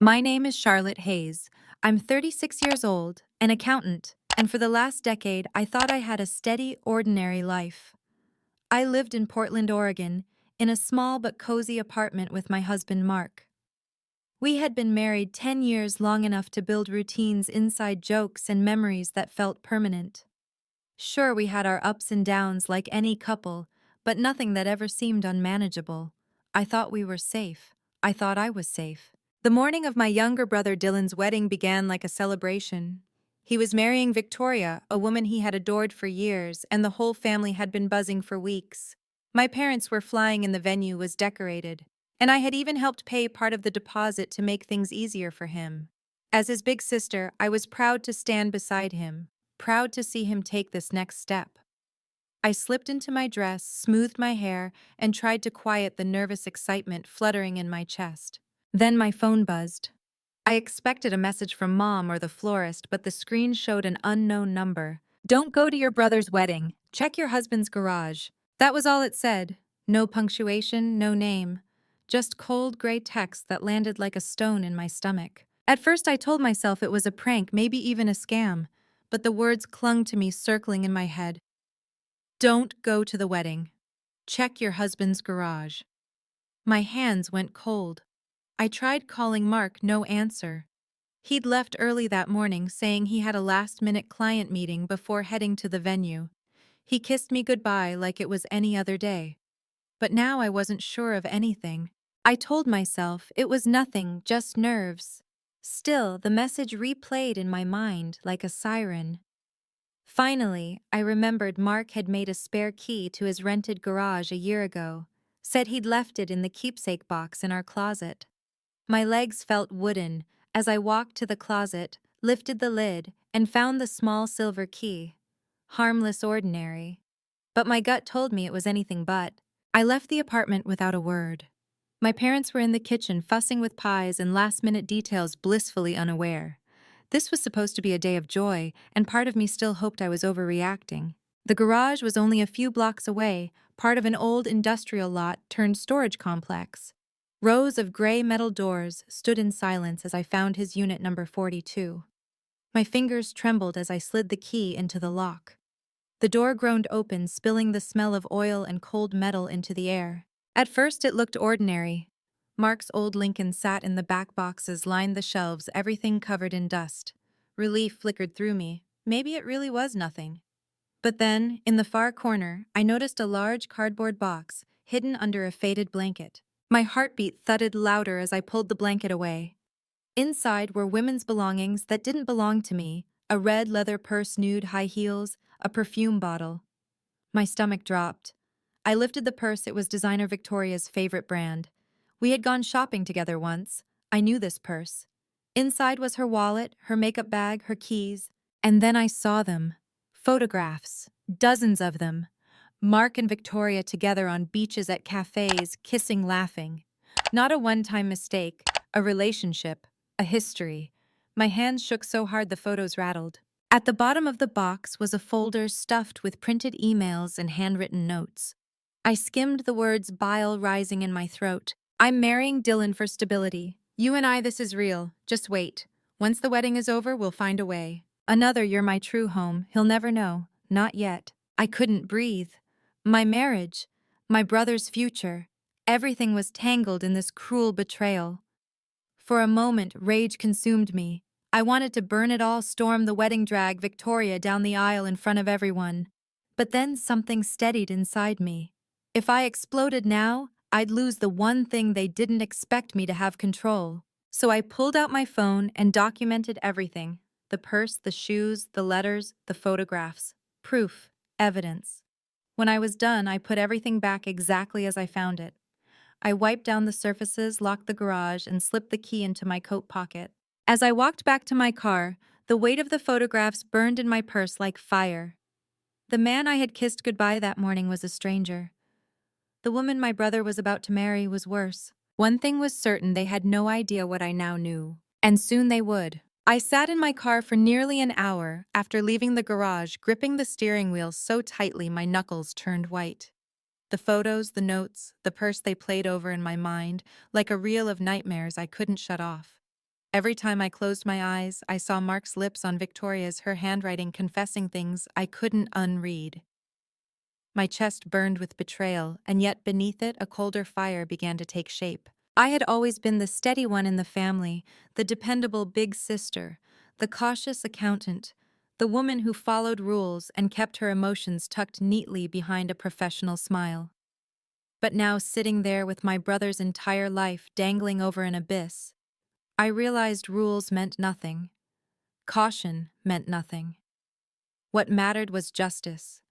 My name is Charlotte Hayes. I'm 36 years old, an accountant, and for the last decade I thought I had a steady, ordinary life. I lived in Portland, Oregon, in a small but cozy apartment with my husband Mark. We had been married 10 years, long enough to build routines, inside jokes, and memories that felt permanent. Sure, we had our ups and downs like any couple, but nothing that ever seemed unmanageable. I thought we were safe. I thought I was safe. The morning of my younger brother Dylan's wedding began like a celebration. He was marrying Victoria, a woman he had adored for years, and the whole family had been buzzing for weeks. My parents were flying and the venue was decorated, and I had even helped pay part of the deposit to make things easier for him. As his big sister, I was proud to stand beside him, proud to see him take this next step. I slipped into my dress, smoothed my hair, and tried to quiet the nervous excitement fluttering in my chest. Then my phone buzzed. I expected a message from Mom or the florist, but the screen showed an unknown number. "Don't go to your brother's wedding. Check your husband's garage." That was all it said. No punctuation, no name. Just cold gray text that landed like a stone in my stomach. At first I told myself it was a prank, maybe even a scam, but the words clung to me, circling in my head. Don't go to the wedding. Check your husband's garage. My hands went cold. I tried calling Mark, no answer. He'd left early that morning, saying he had a last-minute client meeting before heading to the venue. He kissed me goodbye like it was any other day. But now I wasn't sure of anything. I told myself it was nothing, just nerves. Still, the message replayed in my mind like a siren. Finally, I remembered Mark had made a spare key to his rented garage a year ago, said he'd left it in the keepsake box in our closet. My legs felt wooden as I walked to the closet, lifted the lid, and found the small silver key. Harmless, ordinary. But my gut told me it was anything but. I left the apartment without a word. My parents were in the kitchen fussing with pies and last-minute details, blissfully unaware. This was supposed to be a day of joy, and part of me still hoped I was overreacting. The garage was only a few blocks away, part of an old industrial lot turned storage complex. Rows of gray metal doors stood in silence as I found his unit number 42. My fingers trembled as I slid the key into the lock. The door groaned open, spilling the smell of oil and cold metal into the air. At first it looked ordinary. Mark's old Lincoln sat in the back boxes, lined the shelves, everything covered in dust. Relief flickered through me. Maybe it really was nothing. But then, in the far corner, I noticed a large cardboard box, hidden under a faded blanket. My heartbeat thudded louder as I pulled the blanket away. Inside were women's belongings that didn't belong to me: a red leather purse, nude high heels, a perfume bottle. My stomach dropped. I lifted the purse. It was designer Victoria's favorite brand. We had gone shopping together once. I knew this purse. Inside was her wallet, her makeup bag, her keys. And then I saw them. Photographs. Dozens of them. Mark and Victoria together on beaches, at cafes, kissing, laughing. Not a one-time mistake, a relationship, a history. My hands shook so hard the photos rattled. At the bottom of the box was a folder stuffed with printed emails and handwritten notes. I skimmed the words, bile rising in my throat. "I'm marrying Dylan for stability. You and I, this is real. Just wait. Once the wedding is over, we'll find a way. Another, you're my true home. He'll never know. Not yet." I couldn't breathe. My marriage, my brother's future, everything was tangled in this cruel betrayal. For a moment, rage consumed me. I wanted to burn it all, storm the wedding, drag Victoria down the aisle in front of everyone. But then something steadied inside me. If I exploded now, I'd lose the one thing they didn't expect me to have control. So I pulled out my phone and documented everything: the purse, the shoes, the letters, the photographs. Proof, evidence. When I was done, I put everything back exactly as I found it. I wiped down the surfaces, locked the garage, and slipped the key into my coat pocket. As I walked back to my car, the weight of the photographs burned in my purse like fire. The man I had kissed goodbye that morning was a stranger. The woman my brother was about to marry was worse. One thing was certain: they had no idea what I now knew. And soon they would. I sat in my car for nearly an hour after leaving the garage, gripping the steering wheel so tightly my knuckles turned white. The photos, the notes, the purse, they played over in my mind like a reel of nightmares I couldn't shut off. Every time I closed my eyes, I saw Mark's lips on Victoria's, her handwriting confessing things I couldn't unread. My chest burned with betrayal, and yet beneath it a colder fire began to take shape. I had always been the steady one in the family, the dependable big sister, the cautious accountant, the woman who followed rules and kept her emotions tucked neatly behind a professional smile. But now, sitting there with my brother's entire life dangling over an abyss, I realized rules meant nothing. Caution meant nothing. What mattered was justice.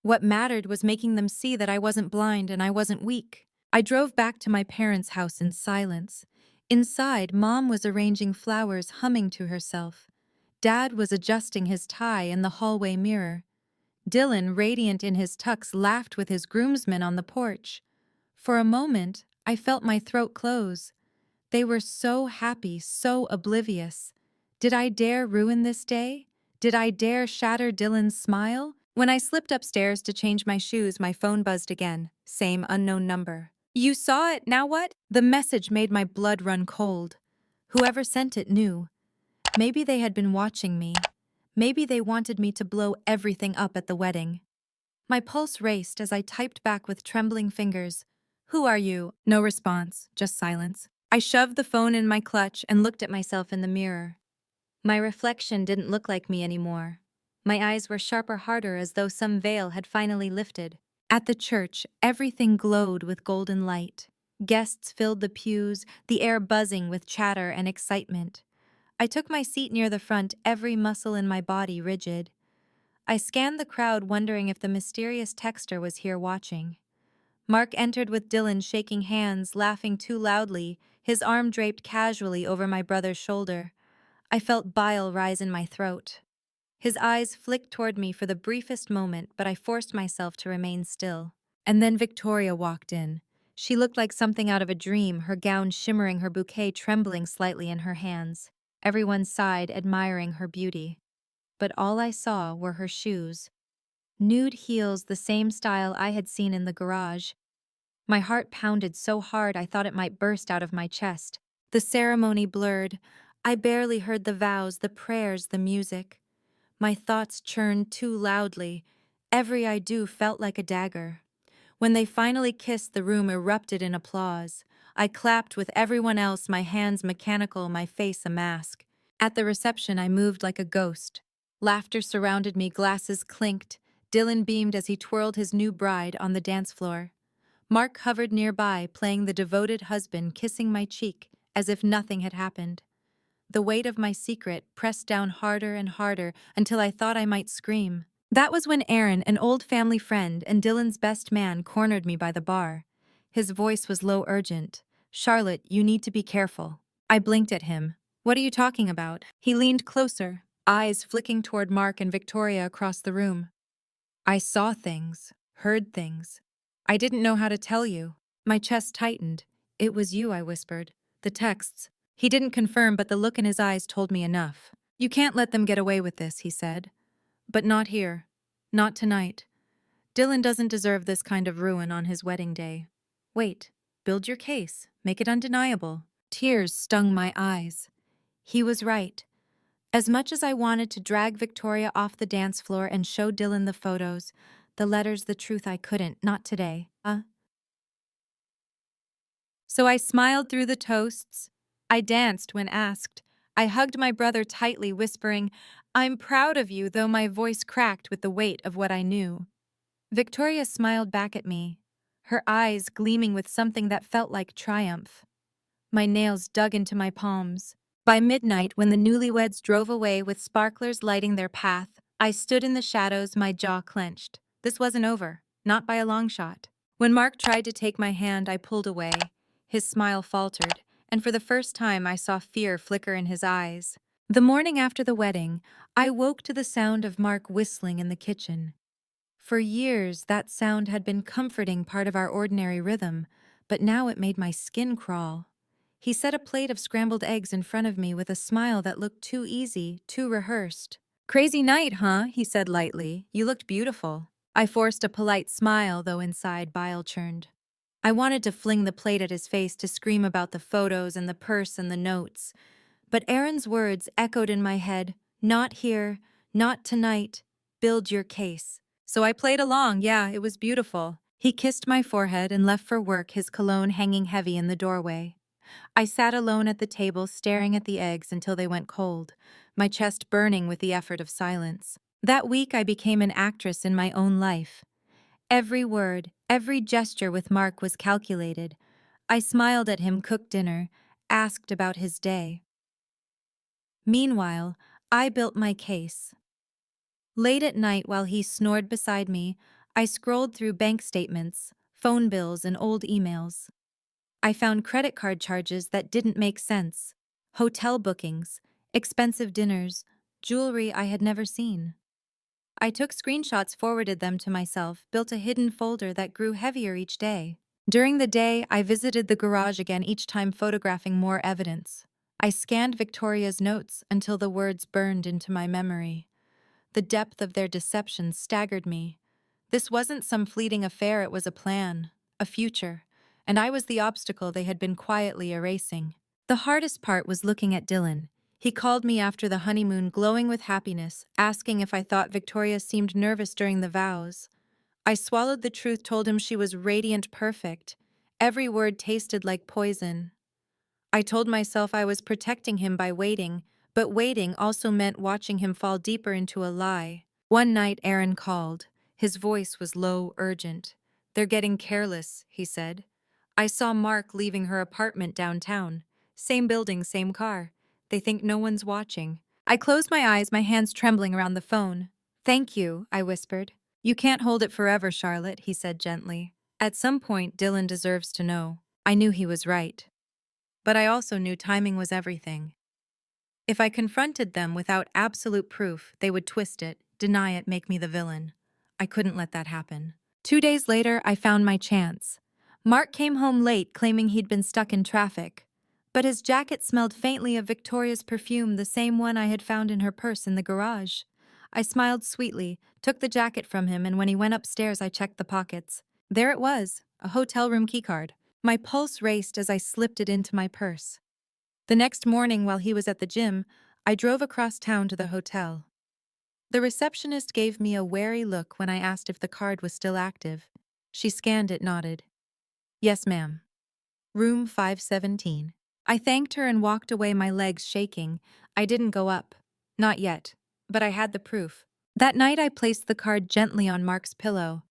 What mattered was making them see that I wasn't blind and I wasn't weak. I drove back to my parents' house in silence. Inside, Mom was arranging flowers, humming to herself. Dad was adjusting his tie in the hallway mirror. Dylan, radiant in his tux, laughed with his groomsmen on the porch. For a moment, I felt my throat close. They were so happy, so oblivious. Did I dare ruin this day? Did I dare shatter Dylan's smile? When I slipped upstairs to change my shoes, my phone buzzed again. Same unknown number. You saw it, now what? The message made my blood run cold. Whoever sent it knew. Maybe they had been watching me. Maybe they wanted me to blow everything up at the wedding. My pulse raced as I typed back with trembling fingers. Who are you? No response, just silence. I shoved the phone in my clutch and looked at myself in the mirror. My reflection didn't look like me anymore. My eyes were sharper, harder, as though some veil had finally lifted. At the church, everything glowed with golden light. Guests filled the pews, the air buzzing with chatter and excitement. I took my seat near the front, every muscle in my body rigid. I scanned the crowd, wondering if the mysterious texter was here watching. Mark entered with Dylan shaking hands, laughing too loudly, his arm draped casually over my brother's shoulder. I felt bile rise in my throat. His eyes flicked toward me for the briefest moment, but I forced myself to remain still. And then Victoria walked in. She looked like something out of a dream, her gown shimmering, her bouquet trembling slightly in her hands. Everyone sighed, admiring her beauty. But all I saw were her shoes. Nude heels, the same style I had seen in the garage. My heart pounded so hard I thought it might burst out of my chest. The ceremony blurred. I barely heard the vows, the prayers, the music. My thoughts churned too loudly. Every I do felt like a dagger. When they finally kissed, the room erupted in applause. I clapped with everyone else, my hands mechanical, my face a mask. At the reception, I moved like a ghost. Laughter surrounded me, glasses clinked. Dylan beamed as he twirled his new bride on the dance floor. Mark hovered nearby, playing the devoted husband, kissing my cheek, as if nothing had happened. The weight of my secret pressed down harder and harder until I thought I might scream. That was when Aaron, an old family friend and Dylan's best man, cornered me by the bar. His voice was low, urgent. "Charlotte, you need to be careful." I blinked at him. "What are you talking about?" He leaned closer, eyes flicking toward Mark and Victoria across the room. "I saw things, heard things. I didn't know how to tell you." My chest tightened. "It was you," I whispered. "The texts." He didn't confirm, but the look in his eyes told me enough. "You can't let them get away with this," he said. "But not here. Not tonight. Dylan doesn't deserve this kind of ruin on his wedding day. Wait. Build your case. Make it undeniable." Tears stung my eyes. He was right. As much as I wanted to drag Victoria off the dance floor and show Dylan the photos, the letters, the truth, I couldn't. Not today. So I smiled through the toasts. I danced when asked. I hugged my brother tightly, whispering, "I'm proud of you," though my voice cracked with the weight of what I knew. Victoria smiled back at me, her eyes gleaming with something that felt like triumph. My nails dug into my palms. By midnight, when the newlyweds drove away with sparklers lighting their path, I stood in the shadows, my jaw clenched. This wasn't over, not by a long shot. When Mark tried to take my hand, I pulled away. His smile faltered, and for the first time I saw fear flicker in his eyes. The morning after the wedding, I woke to the sound of Mark whistling in the kitchen. For years, that sound had been comforting, part of our ordinary rhythm, but now it made my skin crawl. He set a plate of scrambled eggs in front of me with a smile that looked too easy, too rehearsed. "Crazy night, huh?" he said lightly. "You looked beautiful." I forced a polite smile, though inside bile churned. I wanted to fling the plate at his face, to scream about the photos and the purse and the notes. But Aaron's words echoed in my head, "Not here, not tonight, build your case." So I played along, yeah, it was beautiful. He kissed my forehead and left for work, his cologne hanging heavy in the doorway. I sat alone at the table staring at the eggs until they went cold, my chest burning with the effort of silence. That week I became an actress in my own life. Every word, every gesture with Mark was calculated. I smiled at him, cooked dinner, asked about his day. Meanwhile, I built my case. Late at night while he snored beside me, I scrolled through bank statements, phone bills, and old emails. I found credit card charges that didn't make sense, hotel bookings, expensive dinners, jewelry I had never seen. I took screenshots, forwarded them to myself, built a hidden folder that grew heavier each day. During the day, I visited the garage again, each time photographing more evidence. I scanned Victoria's notes until the words burned into my memory. The depth of their deception staggered me. This wasn't some fleeting affair, it was a plan, a future, and I was the obstacle they had been quietly erasing. The hardest part was looking at Dylan. He called me after the honeymoon, glowing with happiness, asking if I thought Victoria seemed nervous during the vows. I swallowed the truth, told him she was radiant, perfect. Every word tasted like poison. I told myself I was protecting him by waiting, but waiting also meant watching him fall deeper into a lie. One night, Aaron called. His voice was low, urgent. "They're getting careless," he said. "I saw Mark leaving her apartment downtown. Same building, same car. They think no one's watching." I closed my eyes, my hands trembling around the phone. "Thank you," I whispered. "You can't hold it forever, Charlotte," he said gently. "At some point, Dylan deserves to know." I knew he was right. But I also knew timing was everything. If I confronted them without absolute proof, they would twist it, deny it, make me the villain. I couldn't let that happen. 2 days later, I found my chance. Mark came home late, claiming he'd been stuck in traffic. But his jacket smelled faintly of Victoria's perfume, the same one I had found in her purse in the garage. I smiled sweetly, took the jacket from him, and when he went upstairs, I checked the pockets. There it was, a hotel room keycard. My pulse raced as I slipped it into my purse. The next morning, while he was at the gym, I drove across town to the hotel. The receptionist gave me a wary look when I asked if the card was still active. She scanned it, nodded. "Yes, ma'am. Room 517. I thanked her and walked away, my legs shaking. I didn't go up. Not yet. But I had the proof. That night I placed the card gently on Mark's pillow.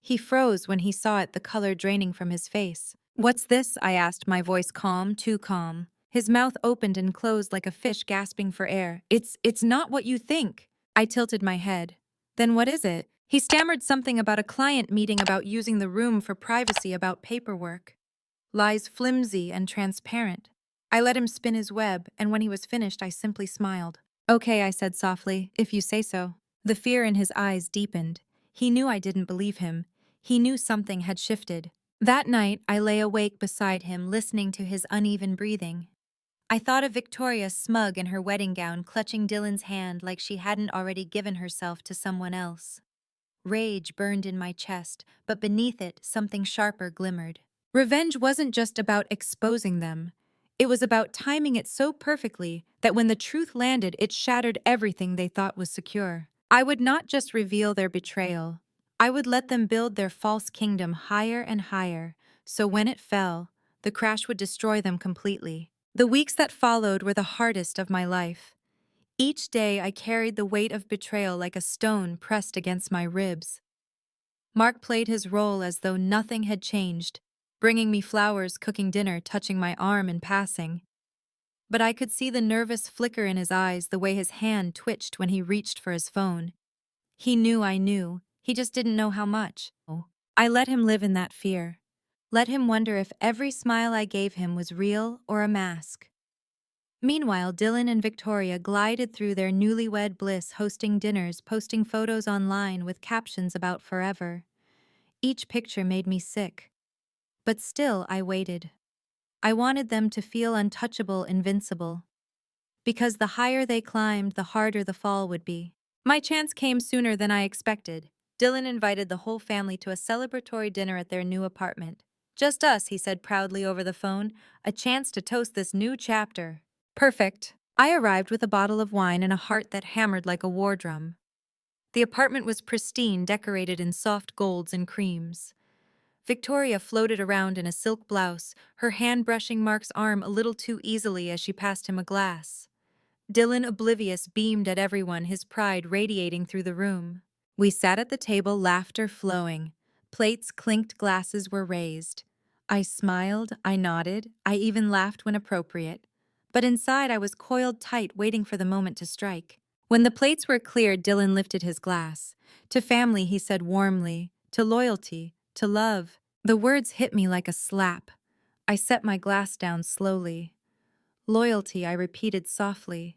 He froze when he saw it, the color draining from his face. "What's this?" I asked, my voice calm, too calm. His mouth opened and closed like a fish gasping for air. It's not what you think." I tilted my head. "Then what is it?" He stammered something about a client meeting, about using the room for privacy, about paperwork. Lies flimsy and transparent. I let him spin his web, and when he was finished, I simply smiled. "Okay," I said softly, "if you say so." The fear in his eyes deepened. He knew I didn't believe him. He knew something had shifted. That night, I lay awake beside him, listening to his uneven breathing. I thought of Victoria, smug in her wedding gown, clutching Dylan's hand like she hadn't already given herself to someone else. Rage burned in my chest, but beneath it, something sharper glimmered. Revenge wasn't just about exposing them. It was about timing it so perfectly that when the truth landed, it shattered everything they thought was secure. I would not just reveal their betrayal. I would let them build their false kingdom higher and higher, so when it fell, the crash would destroy them completely. The weeks that followed were the hardest of my life. Each day I carried the weight of betrayal like a stone pressed against my ribs. Mark played his role as though nothing had changed, bringing me flowers, cooking dinner, touching my arm in passing. But I could see the nervous flicker in his eyes, the way his hand twitched when he reached for his phone. He knew I knew, he just didn't know how much. I let him live in that fear. Let him wonder if every smile I gave him was real or a mask. Meanwhile, Dylan and Victoria glided through their newlywed bliss, hosting dinners, posting photos online with captions about forever. Each picture made me sick. But still, I waited. I wanted them to feel untouchable, invincible. Because the higher they climbed, the harder the fall would be. My chance came sooner than I expected. Dylan invited the whole family to a celebratory dinner at their new apartment. "Just us," he said proudly over the phone, "a chance to toast this new chapter." Perfect. I arrived with a bottle of wine and a heart that hammered like a war drum. The apartment was pristine, decorated in soft golds and creams. Victoria floated around in a silk blouse, her hand brushing Mark's arm a little too easily as she passed him a glass. Dylan, oblivious, beamed at everyone, his pride radiating through the room. We sat at the table, laughter flowing. Plates clinked, glasses were raised. I smiled, I nodded, I even laughed when appropriate. But inside I was coiled tight, waiting for the moment to strike. When the plates were cleared, Dylan lifted his glass. To family, he said warmly. To loyalty. To love. The words hit me like a slap. I set my glass down slowly. Loyalty, I repeated softly.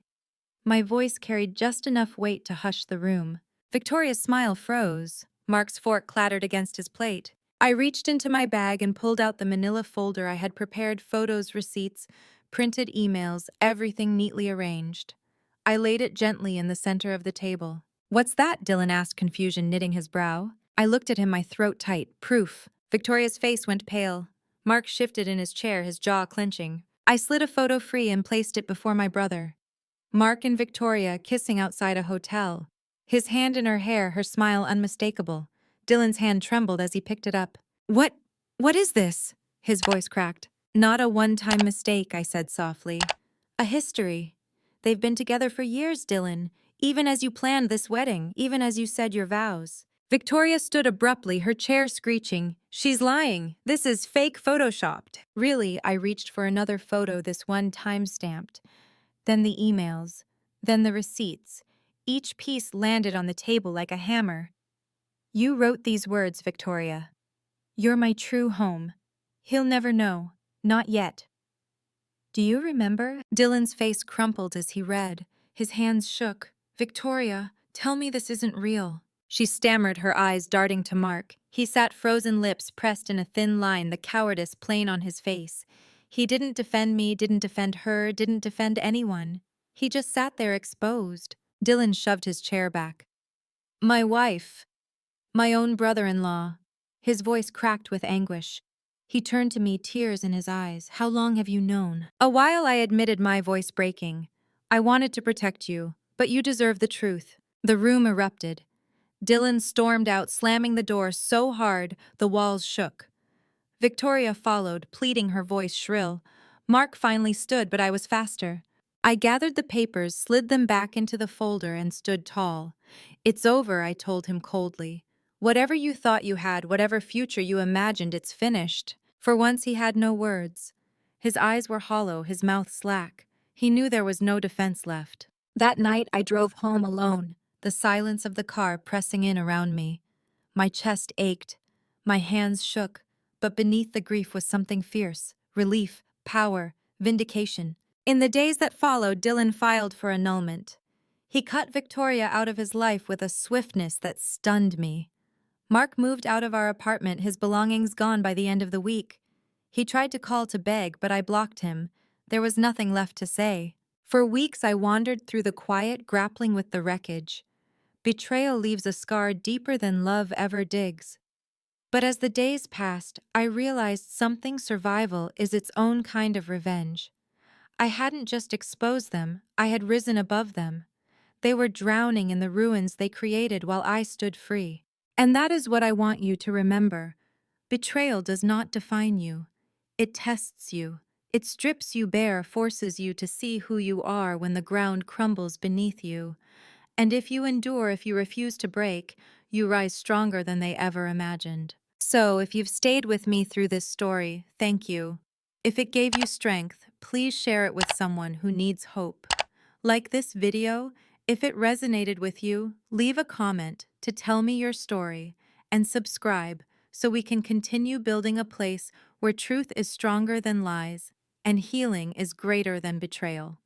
My voice carried just enough weight to hush the room. Victoria's smile froze. Mark's fork clattered against his plate. I reached into my bag and pulled out the manila folder I had prepared, photos, receipts, printed emails, everything neatly arranged. I laid it gently in the center of the table. "What's that?" Dylan asked, confusion knitting his brow. I looked at him, my throat tight. Proof. Victoria's face went pale. Mark shifted in his chair, his jaw clenching. I slid a photo free and placed it before my brother. Mark and Victoria kissing outside a hotel. His hand in her hair, her smile unmistakable. Dylan's hand trembled as he picked it up. What is this?" His voice cracked. "Not a one-time mistake," I said softly. "A history. They've been together for years, Dylan, even as you planned this wedding, even as you said your vows." Victoria stood abruptly, her chair screeching. "She's lying. This is fake photoshopped." Really, I reached for another photo, this one time-stamped. Then the emails. Then the receipts. Each piece landed on the table like a hammer. "You wrote these words, Victoria. You're my true home. He'll never know. Not yet. Do you remember?" Dylan's face crumpled as he read. His hands shook. "Victoria, tell me this isn't real." She stammered, her eyes darting to Mark. He sat, frozen lips pressed in a thin line, the cowardice plain on his face. He didn't defend me, didn't defend her, didn't defend anyone. He just sat there exposed. Dylan shoved his chair back. "My wife. My own brother-in-law." His voice cracked with anguish. He turned to me, tears in his eyes. "How long have you known?" "A while," I admitted, my voice breaking. "I wanted to protect you, but you deserve the truth." The room erupted. Dylan stormed out, slamming the door so hard the walls shook. Victoria followed, pleading, her voice shrill. Mark finally stood, but I was faster. I gathered the papers, slid them back into the folder, and stood tall. "It's over," I told him coldly. "Whatever you thought you had, whatever future you imagined, it's finished." For once he had no words. His eyes were hollow, his mouth slack. He knew there was no defense left. That night I drove home alone, the silence of the car pressing in around me. My chest ached, my hands shook, but beneath the grief was something fierce: relief, power, vindication. In the days that followed, Dylan filed for annulment. He cut Victoria out of his life with a swiftness that stunned me. Mark moved out of our apartment, his belongings gone by the end of the week. He tried to call to beg, but I blocked him. There was nothing left to say. For weeks I wandered through the quiet, grappling with the wreckage. Betrayal leaves a scar deeper than love ever digs. But as the days passed, I realized something: survival is its own kind of revenge. I hadn't just exposed them, I had risen above them. They were drowning in the ruins they created while I stood free. And that is what I want you to remember. Betrayal does not define you. It tests you. It strips you bare, forces you to see who you are when the ground crumbles beneath you. And if you endure, if you refuse to break, you rise stronger than they ever imagined. So, if you've stayed with me through this story, thank you. If it gave you strength, please share it with someone who needs hope. Like this video, if it resonated with you, leave a comment to tell me your story and subscribe so we can continue building a place where truth is stronger than lies and healing is greater than betrayal.